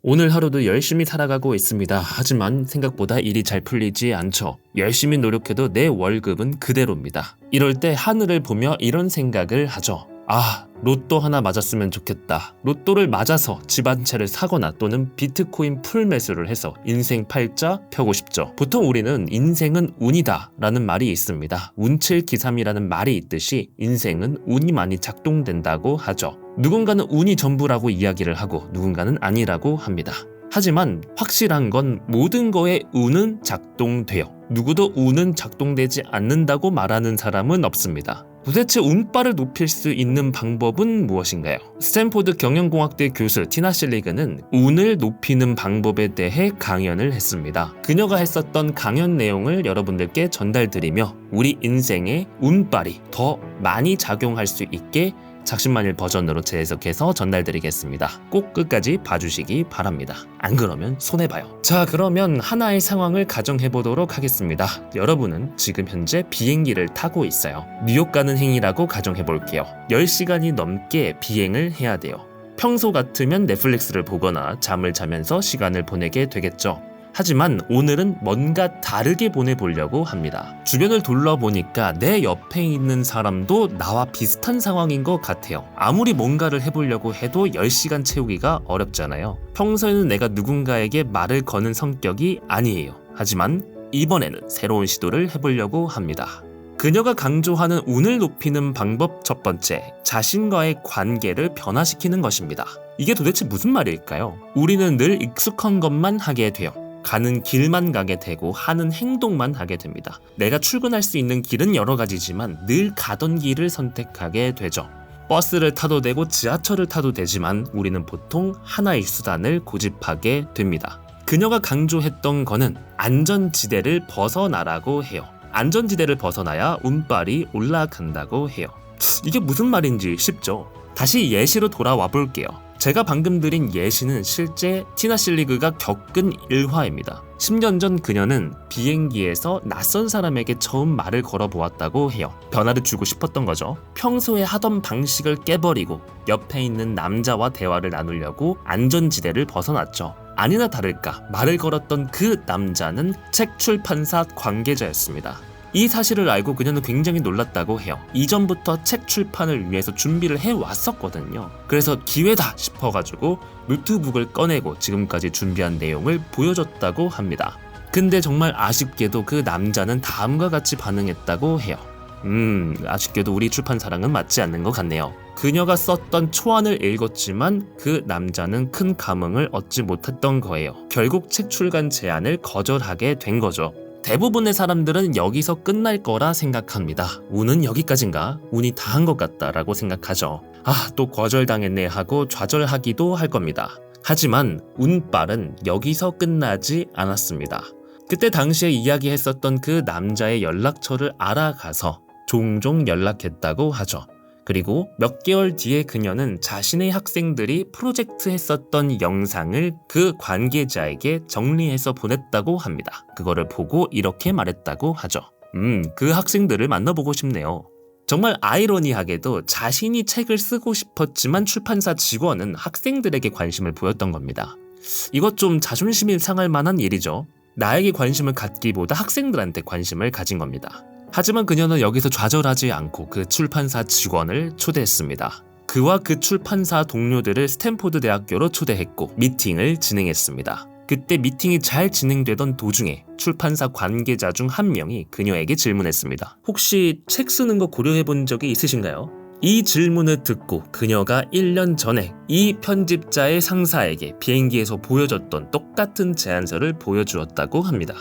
오늘 하루도 열심히 살아가고 있습니다. 하지만 생각보다 일이 잘 풀리지 않죠. 열심히 노력해도 내 월급은 그대로입니다. 이럴 때 하늘을 보며 이런 생각을 하죠. 로또 하나 맞았으면 좋겠다. 로또를 맞아서 집 한 채를 사거나 또는 비트코인 풀 매수를 해서 인생 팔자 펴고 싶죠. 보통 우리는 인생은 운이다 라는 말이 있습니다. 운칠기삼이라는 말이 있듯이 인생은 운이 많이 작동된다고 하죠. 누군가는 운이 전부라고 이야기를 하고 누군가는 아니라고 합니다. 하지만 확실한 건 모든 거에 운은 작동돼요. 누구도 운은 작동되지 않는다고 말하는 사람은 없습니다. 도대체 운빨을 높일 수 있는 방법은 무엇인가요? 스탠포드 경영공학대 교수 티나 실리그는 운을 높이는 방법에 대해 강연을 했습니다. 그녀가 했었던 강연 내용을 여러분들께 전달드리며 우리 인생에 운빨이 더 많이 작용할 수 있게 작심만일 버전으로 재해석해서 전달드리겠습니다. 꼭 끝까지 봐주시기 바랍니다. 안 그러면 손해봐요. 자, 그러면 하나의 상황을 가정해보도록 하겠습니다. 여러분은 지금 현재 비행기를 타고 있어요. 뉴욕 가는 행이라고 가정해볼게요. 10시간이 넘게 비행을 해야 돼요. 평소 같으면 넷플릭스를 보거나 잠을 자면서 시간을 보내게 되겠죠. 하지만 오늘은 뭔가 다르게 보내보려고 합니다. 주변을 둘러보니까 내 옆에 있는 사람도 나와 비슷한 상황인 것 같아요. 아무리 뭔가를 해보려고 해도 10시간 채우기가 어렵잖아요. 평소에는 내가 누군가에게 말을 거는 성격이 아니에요. 하지만 이번에는 새로운 시도를 해보려고 합니다. 그녀가 강조하는 운을 높이는 방법 첫 번째, 자신과의 관계를 변화시키는 것입니다. 이게 도대체 무슨 말일까요? 우리는 늘 익숙한 것만 하게 돼요. 가는 길만 가게 되고 하는 행동만 하게 됩니다. 내가 출근할 수 있는 길은 여러 가지지만 늘 가던 길을 선택하게 되죠. 버스를 타도 되고 지하철을 타도 되지만 우리는 보통 하나의 수단을 고집하게 됩니다. 그녀가 강조했던 거는 안전지대를 벗어나라고 해요. 안전지대를 벗어나야 운빨이 올라간다고 해요. 이게 무슨 말인지 쉽죠? 다시 예시로 돌아와 볼게요. 제가 방금 드린 예시는 실제 티나 실리그가 겪은 일화입니다. 10년 전 그녀는 비행기에서 낯선 사람에게 처음 말을 걸어보았다고 해요. 변화를 주고 싶었던 거죠. 평소에 하던 방식을 깨버리고 옆에 있는 남자와 대화를 나누려고 안전지대를 벗어났죠. 아니나 다를까 말을 걸었던 그 남자는 책 출판사 관계자였습니다. 이 사실을 알고 그녀는 굉장히 놀랐다고 해요. 이전부터 책 출판을 위해서 준비를 해왔었거든요. 그래서 기회다 싶어가지고 노트북을 꺼내고 지금까지 준비한 내용을 보여줬다고 합니다. 근데 정말 아쉽게도 그 남자는 다음과 같이 반응했다고 해요. 아쉽게도 우리 출판사랑은 맞지 않는 것 같네요. 그녀가 썼던 초안을 읽었지만 그 남자는 큰 감흥을 얻지 못했던 거예요. 결국 책 출간 제안을 거절하게 된 거죠. 대부분의 사람들은 여기서 끝날 거라 생각합니다. 운은 여기까지인가? 운이 다 한 것 같다라고 생각하죠. 또 거절당했네 하고 좌절하기도 할 겁니다. 하지만 운빨은 여기서 끝나지 않았습니다. 그때 당시에 이야기했었던 그 남자의 연락처를 알아가서 종종 연락했다고 하죠. 그리고 몇 개월 뒤에 그녀는 자신의 학생들이 프로젝트 했었던 영상을 그 관계자에게 정리해서 보냈다고 합니다. 그거를 보고 이렇게 말했다고 하죠. 그 학생들을 만나보고 싶네요. 정말 아이러니하게도 자신이 책을 쓰고 싶었지만 출판사 직원은 학생들에게 관심을 보였던 겁니다. 이것 좀 자존심이 상할 만한 일이죠. 나에게 관심을 갖기보다 학생들한테 관심을 가진 겁니다. 하지만 그녀는 여기서 좌절하지 않고 그 출판사 직원을 초대했습니다. 그와 그 출판사 동료들을 스탠포드 대학교로 초대했고 미팅을 진행했습니다. 그때 미팅이 잘 진행되던 도중에 출판사 관계자 중 한 명이 그녀에게 질문했습니다. 혹시 책 쓰는 거 고려해 본 적이 있으신가요? 이 질문을 듣고 그녀가 1년 전에 이 편집자의 상사에게 비행기에서 보여줬던 똑같은 제안서를 보여주었다고 합니다.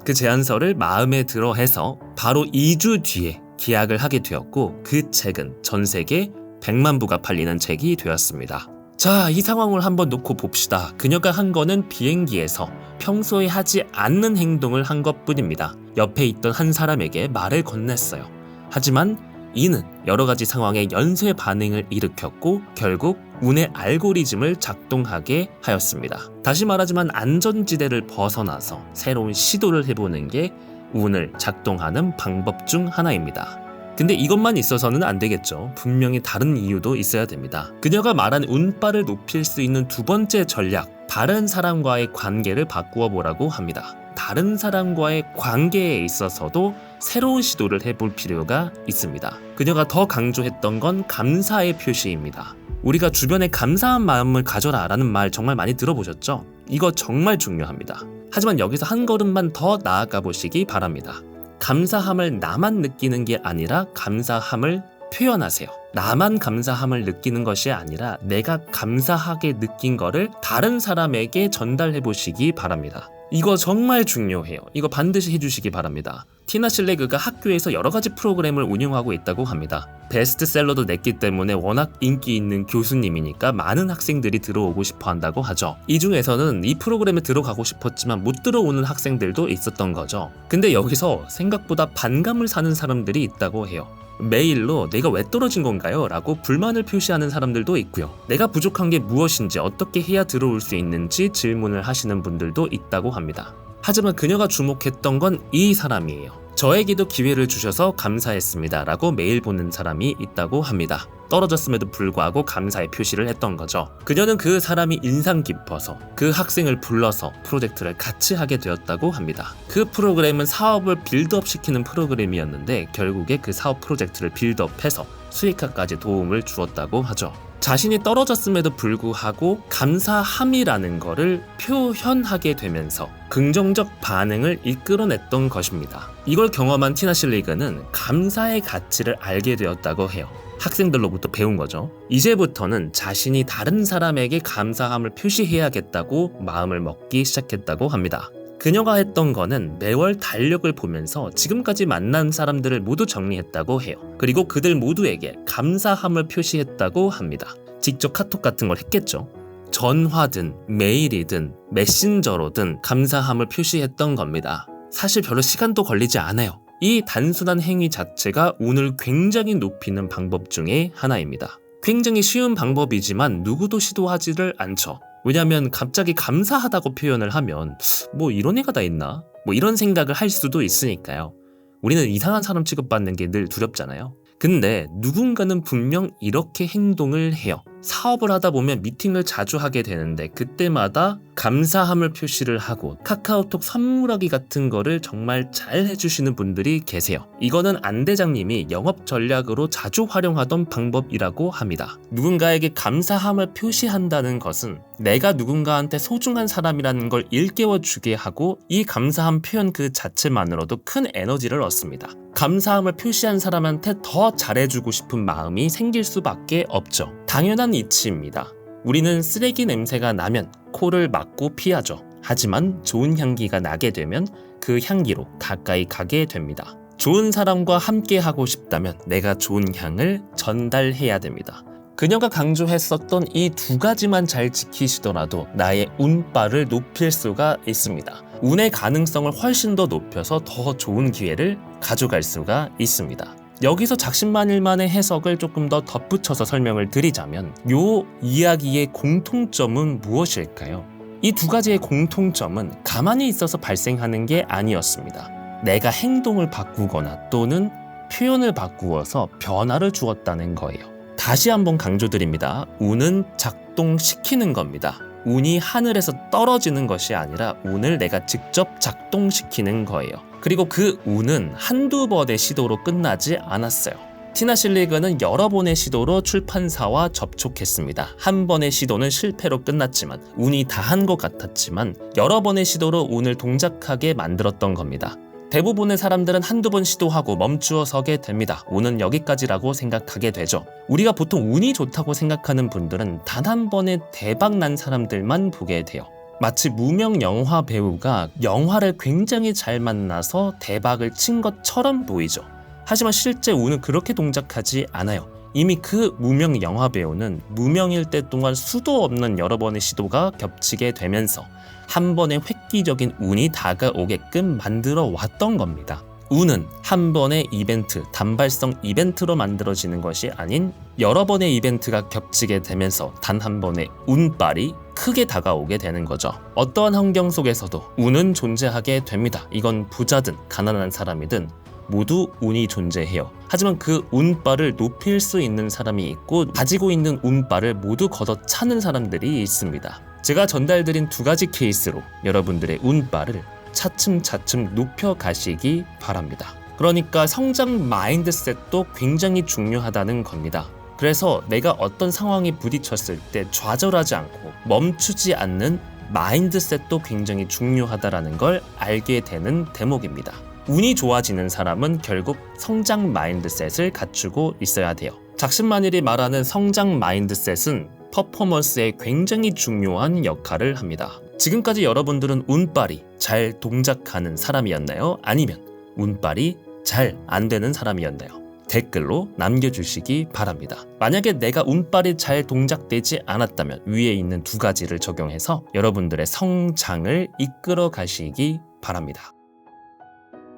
그 제안서를 마음에 들어 해서 바로 2주 뒤에 계약을 하게 되었고 그 책은 전 세계 100만 부가 팔리는 책이 되었습니다. 자, 이 상황을 한번 놓고 봅시다. 그녀가 한 거는 비행기에서 평소에 하지 않는 행동을 한 것뿐입니다. 옆에 있던 한 사람에게 말을 건넸어요. 하지만 이는 여러 가지 상황에 연쇄 반응을 일으켰고 결국 운의 알고리즘을 작동하게 하였습니다. 다시 말하지만 안전지대를 벗어나서 새로운 시도를 해보는 게 운을 작동하는 방법 중 하나입니다. 근데 이것만 있어서는 안 되겠죠. 분명히 다른 이유도 있어야 됩니다. 그녀가 말한 운빨을 높일 수 있는 두 번째 전략, 다른 사람과의 관계를 바꾸어 보라고 합니다. 다른 사람과의 관계에 있어서도 새로운 시도를 해볼 필요가 있습니다. 그녀가 더 강조했던 건 감사의 표시입니다. 우리가 주변에 감사한 마음을 가져라 라는 말 정말 많이 들어보셨죠? 이거 정말 중요합니다. 하지만 여기서 한 걸음만 더 나아가 보시기 바랍니다. 감사함을 나만 느끼는 게 아니라 감사함을 표현하세요. 나만 감사함을 느끼는 것이 아니라 내가 감사하게 느낀 거를 다른 사람에게 전달해 보시기 바랍니다. 이거 정말 중요해요. 이거 반드시 해주시기 바랍니다. 티나 실레그가 학교에서 여러 가지 프로그램을 운영하고 있다고 합니다. 베스트셀러도 냈기 때문에 워낙 인기 있는 교수님이니까 많은 학생들이 들어오고 싶어 한다고 하죠. 이 중에서는 이 프로그램에 들어가고 싶었지만 못 들어오는 학생들도 있었던 거죠. 근데 여기서 생각보다 반감을 사는 사람들이 있다고 해요. 메일로 내가 왜 떨어진 건가요? 라고 불만을 표시하는 사람들도 있고요. 내가 부족한 게 무엇인지 어떻게 해야 들어올 수 있는지 질문을 하시는 분들도 있다고 합니다. 하지만 그녀가 주목했던 건 이 사람이에요. 저에게도 기회를 주셔서 감사했습니다 라고 메일 보낸 사람이 있다고 합니다. 떨어졌음에도 불구하고 감사의 표시를 했던 거죠. 그녀는 그 사람이 인상 깊어서 그 학생을 불러서 프로젝트를 같이 하게 되었다고 합니다. 그 프로그램은 사업을 빌드업 시키는 프로그램이었는데 결국에 그 사업 프로젝트를 빌드업해서 수익화까지 도움을 주었다고 하죠. 자신이 떨어졌음에도 불구하고 감사함이라는 거를 표현하게 되면서 긍정적 반응을 이끌어냈던 것입니다. 이걸 경험한 티나 실리그는 감사의 가치를 알게 되었다고 해요. 학생들로부터 배운 거죠. 이제부터는 자신이 다른 사람에게 감사함을 표시해야겠다고 마음을 먹기 시작했다고 합니다. 그녀가 했던 거는 매월 달력을 보면서 지금까지 만난 사람들을 모두 정리했다고 해요. 그리고 그들 모두에게 감사함을 표시했다고 합니다. 직접 카톡 같은 걸 했겠죠. 전화든 메일이든 메신저로든 감사함을 표시했던 겁니다. 사실 별로 시간도 걸리지 않아요. 이 단순한 행위 자체가 운을 굉장히 높이는 방법 중에 하나입니다. 굉장히 쉬운 방법이지만 누구도 시도하지를 않죠. 왜냐면 갑자기 감사하다고 표현을 하면 뭐 이런 애가 다 있나? 뭐 이런 생각을 할 수도 있으니까요. 우리는 이상한 사람 취급받는 게 늘 두렵잖아요. 근데 누군가는 분명 이렇게 행동을 해요. 사업을 하다 보면 미팅을 자주 하게 되는데 그때마다 감사함을 표시를 하고 카카오톡 선물하기 같은 거를 정말 잘 해주시는 분들이 계세요. 이거는 안 대장님이 영업 전략으로 자주 활용하던 방법이라고 합니다. 누군가에게 감사함을 표시한다는 것은 내가 누군가한테 소중한 사람이라는 걸 일깨워주게 하고 이 감사함 표현 그 자체만으로도 큰 에너지를 얻습니다. 감사함을 표시한 사람한테 더 잘해주고 싶은 마음이 생길 수밖에 없죠. 당연한 이치입니다. 우리는 쓰레기 냄새가 나면 코를 막고 피하죠. 하지만 좋은 향기가 나게 되면 그 향기로 가까이 가게 됩니다. 좋은 사람과 함께 하고 싶다면 내가 좋은 향을 전달해야 됩니다. 그녀가 강조했었던 이 두 가지만 잘 지키시더라도 나의 운빨을 높일 수가 있습니다. 운의 가능성을 훨씬 더 높여서 더 좋은 기회를 가져갈 수가 있습니다. 여기서 작심만일만의 해석을 조금 더 덧붙여서 설명을 드리자면 요 이야기의 공통점은 무엇일까요? 이 두 가지의 공통점은 가만히 있어서 발생하는 게 아니었습니다. 내가 행동을 바꾸거나 또는 표현을 바꾸어서 변화를 주었다는 거예요. 다시 한번 강조드립니다. 운은 작동시키는 겁니다. 운이 하늘에서 떨어지는 것이 아니라 운을 내가 직접 작동시키는 거예요. 그리고 그 운은 한두 번의 시도로 끝나지 않았어요. 티나 실리그는 여러 번의 시도로 출판사와 접촉했습니다. 한 번의 시도는 실패로 끝났지만 운이 다한 것 같았지만 여러 번의 시도로 운을 동작하게 만들었던 겁니다. 대부분의 사람들은 한두 번 시도하고 멈추어 서게 됩니다. 운은 여기까지라고 생각하게 되죠. 우리가 보통 운이 좋다고 생각하는 분들은 단 한 번에 대박 난 사람들만 보게 돼요. 마치 무명 영화 배우가 영화를 굉장히 잘 만나서 대박을 친 것처럼 보이죠. 하지만 실제 운은 그렇게 동작하지 않아요. 이미 그 무명 영화 배우는 무명일 때 동안 수도 없는 여러 번의 시도가 겹치게 되면서 한 번의 획기적인 운이 다가오게끔 만들어 왔던 겁니다. 운은 한 번의 이벤트, 단발성 이벤트로 만들어지는 것이 아닌 여러 번의 이벤트가 겹치게 되면서 단 한 번의 운빨이 크게 다가오게 되는 거죠. 어떠한 환경 속에서도 운은 존재하게 됩니다. 이건 부자든 가난한 사람이든 모두 운이 존재해요. 하지만 그 운빨을 높일 수 있는 사람이 있고 가지고 있는 운빨을 모두 걷어차는 사람들이 있습니다. 제가 전달드린 두 가지 케이스로 여러분들의 운빨을 차츰차츰 높여가시기 바랍니다. 그러니까 성장 마인드셋도 굉장히 중요하다는 겁니다. 그래서 내가 어떤 상황에 부딪혔을 때 좌절하지 않고 멈추지 않는 마인드셋도 굉장히 중요하다는 걸 알게 되는 대목입니다. 운이 좋아지는 사람은 결국 성장 마인드셋을 갖추고 있어야 돼요. 작심만일이 말하는 성장 마인드셋은 퍼포먼스에 굉장히 중요한 역할을 합니다. 지금까지 여러분들은 운빨이 잘 동작하는 사람이었나요? 아니면 운빨이 잘 안 되는 사람이었나요? 댓글로 남겨주시기 바랍니다. 만약에 내가 운빨이 잘 동작되지 않았다면 위에 있는 두 가지를 적용해서 여러분들의 성장을 이끌어 가시기 바랍니다.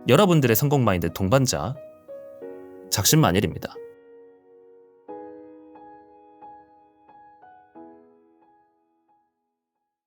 여러분들의 성공 마인드 동반자 작심만일입니다.